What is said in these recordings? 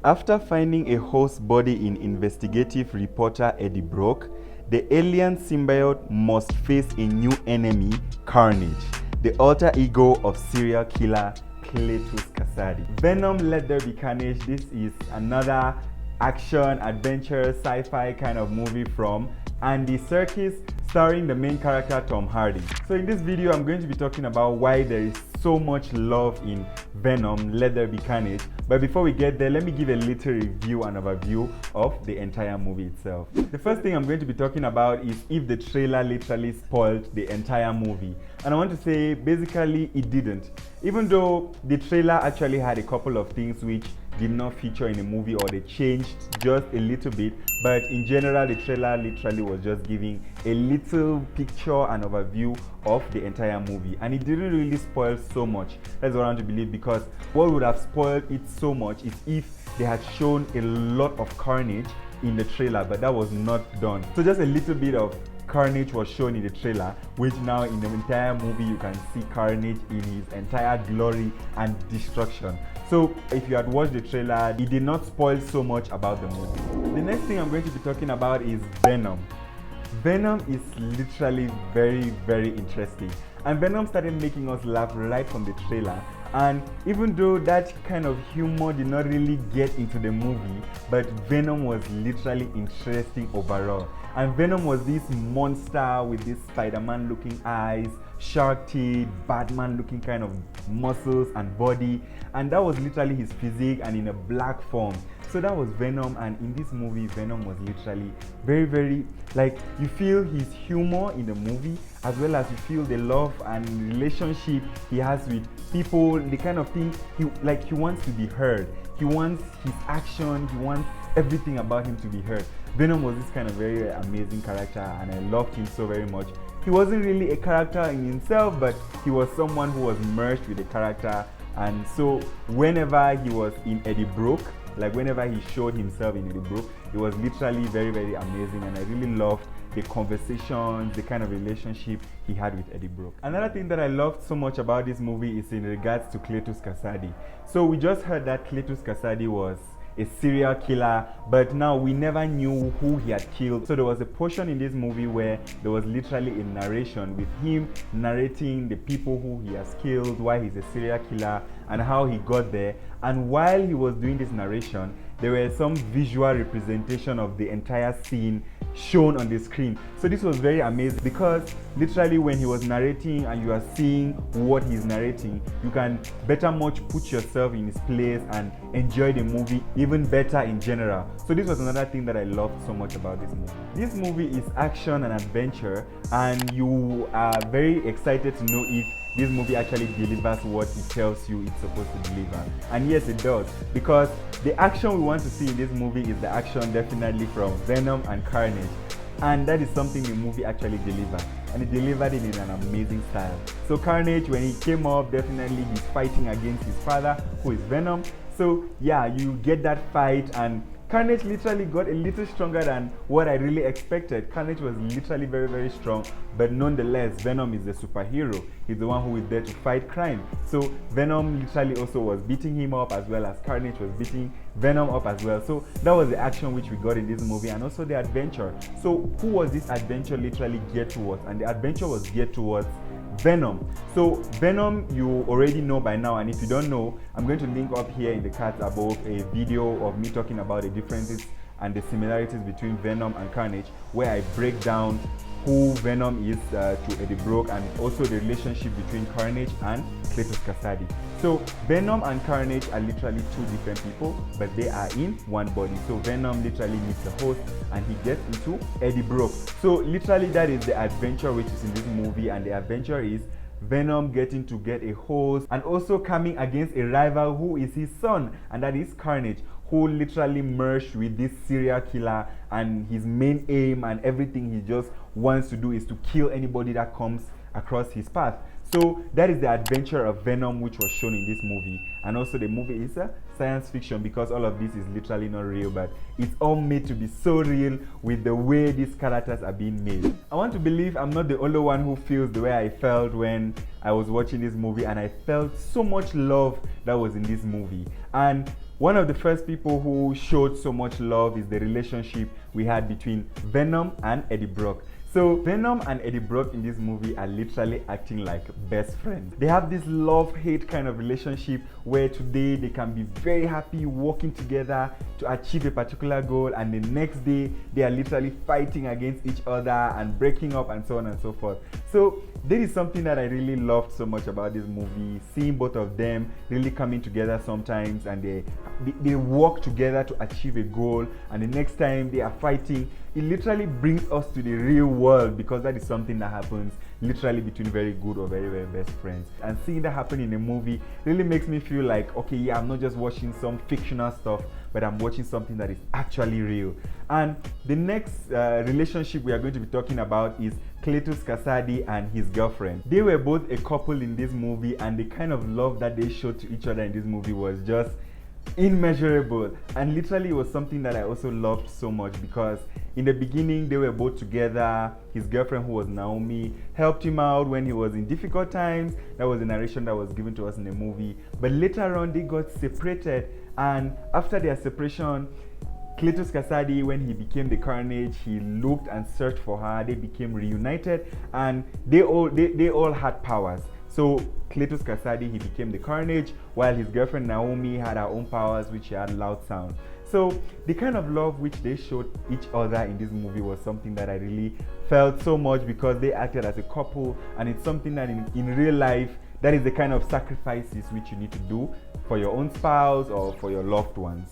After finding a host body in investigative reporter Eddy, the alien symbiote must face a new enemy, Carnage, the alter ego of serial killer Cletus Kasady. Venom, Let There Be Carnage. This is another action, adventure, sci-fi kind of movie from Serkis, starring the main character Tom Hardy. So in this video, I'm going to be talking about why there is so much love in Venom, Let There Be Carnage. But before we get there, let me give a little review and overview of the entire movie itself. The first thing I'm going to be talking about is if the trailer literally spoiled the entire movie. And I want to say, basically, it didn't. Even though the trailer actually had a couple of things which did not feature in the movie, or they changed just a little bit, but in general the trailer literally was just giving a little picture and overview of the entire movie, and it didn't really spoil so much. That's what I want to believe, because what would have spoiled it so much is if they had shown a lot of Carnage in the trailer, but that was not done. So just a little bit of Carnage was shown in the trailer, which now in the entire movie you can see Carnage in his entire glory and destruction. So if you had watched the trailer, it did not spoil so much about the movie. The next thing I'm going to be talking about is Venom. Venom is literally very, very interesting. And Venom started making us laugh right from the trailer. And even though that kind of humor did not really get into the movie, but Venom was literally interesting overall. And Venom was this monster with this Spider-Man looking eyes, shark teeth, Batman looking kind of muscles and body, and that was literally his physique and in a black form. So that was Venom, and in this movie Venom was literally very, very, like, you feel his humor in the movie, as well as you feel the love and relationship he has with people, the kind of thing he wants to be heard, he wants his action, he wants everything about him to be heard. Venom was this kind of very amazing character, and I loved him so very much. He wasn't really a character in himself, but he was someone who was merged with the character. And so whenever he was in Eddy, like whenever he showed himself in Eddy, it was literally very, very amazing, and I really loved the conversations, the kind of relationship he had with Eddy. Another thing that I loved so much about this movie is in regards to Cletus Kasady. So we just heard that Cletus Kasady was a serial killer, but now we never knew who he had killed. So there was a portion in this movie where there was literally a narration with him narrating the people who he has killed, why he's a serial killer, and how he got there. And while he was doing this narration, there were some visual representation of the entire scene shown on the screen. So this was very amazing, because literally when he was narrating and you are seeing what he's narrating, you can better much put yourself in his place and enjoy the movie even better in general. So this was another thing that I loved so much about this movie. This movie is action and adventure, and you are very excited to know if this movie actually delivers what it tells you it's supposed to deliver. And yes, it does, because the action we want to see in this movie is the action definitely from Venom and Carnage, and that is something the movie actually delivered, and it delivered it in an amazing style. So Carnage, when he came up, definitely he's fighting against his father, who is Venom. So yeah, you get that fight, and Carnage literally got a little stronger than what I really expected. Carnage was literally very, very strong, but nonetheless, Venom is the superhero. He's the one who is there to fight crime. So Venom literally also was beating him up, as well as Carnage was beating Venom up as well. So that was the action which we got in this movie, and also the adventure. So who was this adventure literally geared towards? And the adventure was geared towards Venom. So Venom, you already know by now, and if you don't know, I'm going to link up here in the cards above a video of me talking about the differences and the similarities between Venom and Carnage, where I break down who Venom is to Eddy, and also the relationship between Carnage and Cletus Kasady. So Venom and Carnage are literally two different people, but they are in one body. So Venom literally meets the host and he gets into Eddy. So literally that is the adventure which is in this movie, and the adventure is Venom getting to get a host and also coming against a rival who is his son, and that is Carnage, who literally merged with this serial killer, and his main aim and everything he just wants to do is to kill anybody that comes across his path. So that is the adventure of Venom, which was shown in this movie. And also the movie is a science fiction, because all of this is literally not real, but it's all made to be so real with the way these characters are being made. I want to believe I'm not the only one who feels the way I felt when I was watching this movie, and I felt so much love that was in this movie. And One of the first people who showed so much love is the relationship we had between Venom and Eddie Brock. So Venom and Eddie Brock in this movie are literally acting like best friends. They have this love-hate kind of relationship where today they can be very happy working together to achieve a particular goal, and the next day they are literally fighting against each other and breaking up and so on and so forth. So there is something that I really loved so much about this movie, seeing both of them really coming together sometimes, and they work together to achieve a goal, and the next time they are fighting, it literally brings us to the real world, because that is something that happens literally between very good or very, very best friends. And seeing that happen in a movie really makes me feel like, okay, yeah, I'm not just watching some fictional stuff, but I'm watching something that is actually real. And the next relationship we are going to be talking about is Cletus Kasady and his girlfriend. They were both a couple in this movie, and the kind of love that they showed to each other in this movie was just immeasurable. And literally it was something that I also loved so much, because in the beginning they were both together. His girlfriend, who was Naomi, helped him out when he was in difficult times. That was the narration that was given to us in the movie. But later on they got separated, and after their separation, Cletus Kasady, when he became the Carnage, he looked and searched for her. They became reunited, and they all had powers. So Cletus Kasady, he became the Carnage, while his girlfriend Naomi had her own powers, which she had loud sound. So the kind of love which they showed each other in this movie was something that I really felt so much, because they acted as a couple, and it's something that in real life, that is the kind of sacrifices which you need to do for your own spouse or for your loved ones.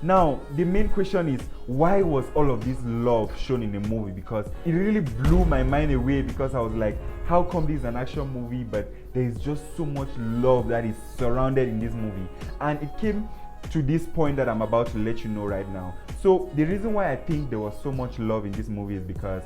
Now, the main question is, why was all of this love shown in the movie? Because it really blew my mind away, because I was like, how come this is an action movie, but there is just so much love that is surrounded in this movie? And it came to this point that I'm about to let you know right now. So the reason why I think there was so much love in this movie is because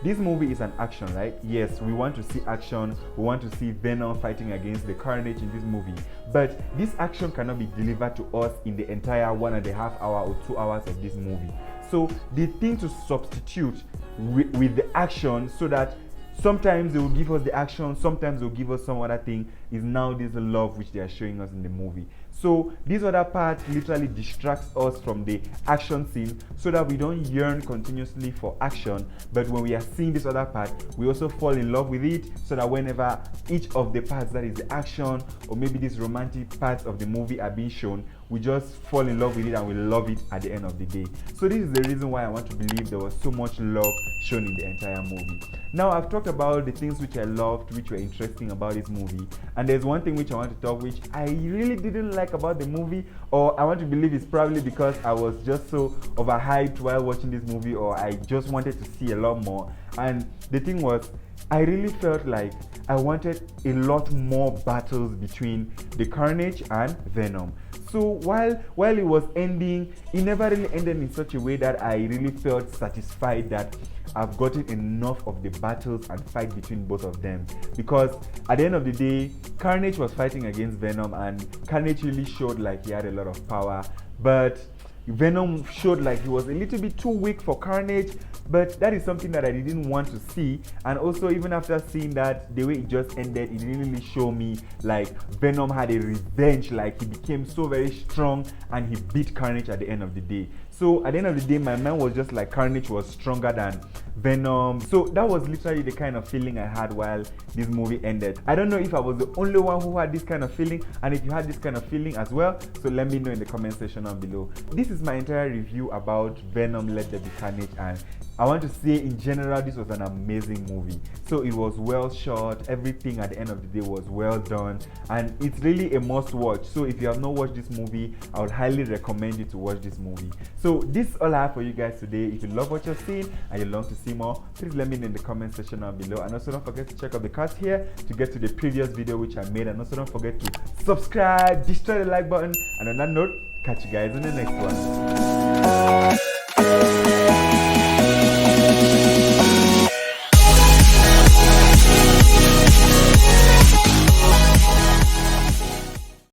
this movie is an action, right? Yes, we want to see action. We want to see Venom fighting against the Carnage in this movie. But this action cannot be delivered to us in the entire 1.5 hour or 2 hours of this movie. So the thing to substitute with the action, so that sometimes they will give us the action, sometimes they will give us some other thing, is now this love which they are showing us in the movie. So these other parts literally distracts us from the action scene, so that we don't yearn continuously for action, but when we are seeing this other part, we also fall in love with it, so that whenever each of the parts, that is the action or maybe these romantic parts of the movie, are being shown, we just fall in love with it and we love it at the end of the day. So this is the reason why I want to believe there was so much love shown in the entire movie. Now, I've talked about the things which I loved, which were interesting about this movie, and there's one thing which I want to talk, which I really didn't like about the movie, or I want to believe it's probably because I was just so overhyped while watching this movie, or I just wanted to see a lot more. And the thing was, I really felt like I wanted a lot more battles between the Carnage and Venom. So while it was ending, it never really ended in such a way that I really felt satisfied that I've gotten enough of the battles and fight between both of them. Because at the end of the day, Carnage was fighting against Venom, and Carnage really showed like he had a lot of power, but Venom showed like he was a little bit too weak for Carnage. But that is something that I didn't want to see. And also, even after seeing that, the way it just ended, it didn't really show me like Venom had a revenge, like he became so very strong and he beat Carnage at the end of the day. So at the end of the day, my mind was just like Carnage was stronger than Venom. So that was literally the kind of feeling I had while this movie ended. I don't know if I was the only one who had this kind of feeling, and if you had this kind of feeling as well, so let me know in the comment section down below. This is my entire review about Venom Let There Be Carnage, and I want to say in general this was an amazing movie. So it was well shot, everything at the end of the day was well done, and it's really a must watch. So if you have not watched this movie, I would highly recommend you to watch this movie. So this is all I have for you guys today. If you love what you're seeing and you long to see more, please let me know in the comment section down below, and also don't forget to check out the cards here to get to the previous video which I made, and also don't forget to subscribe, destroy the like button, and on that note, catch you guys in the next one.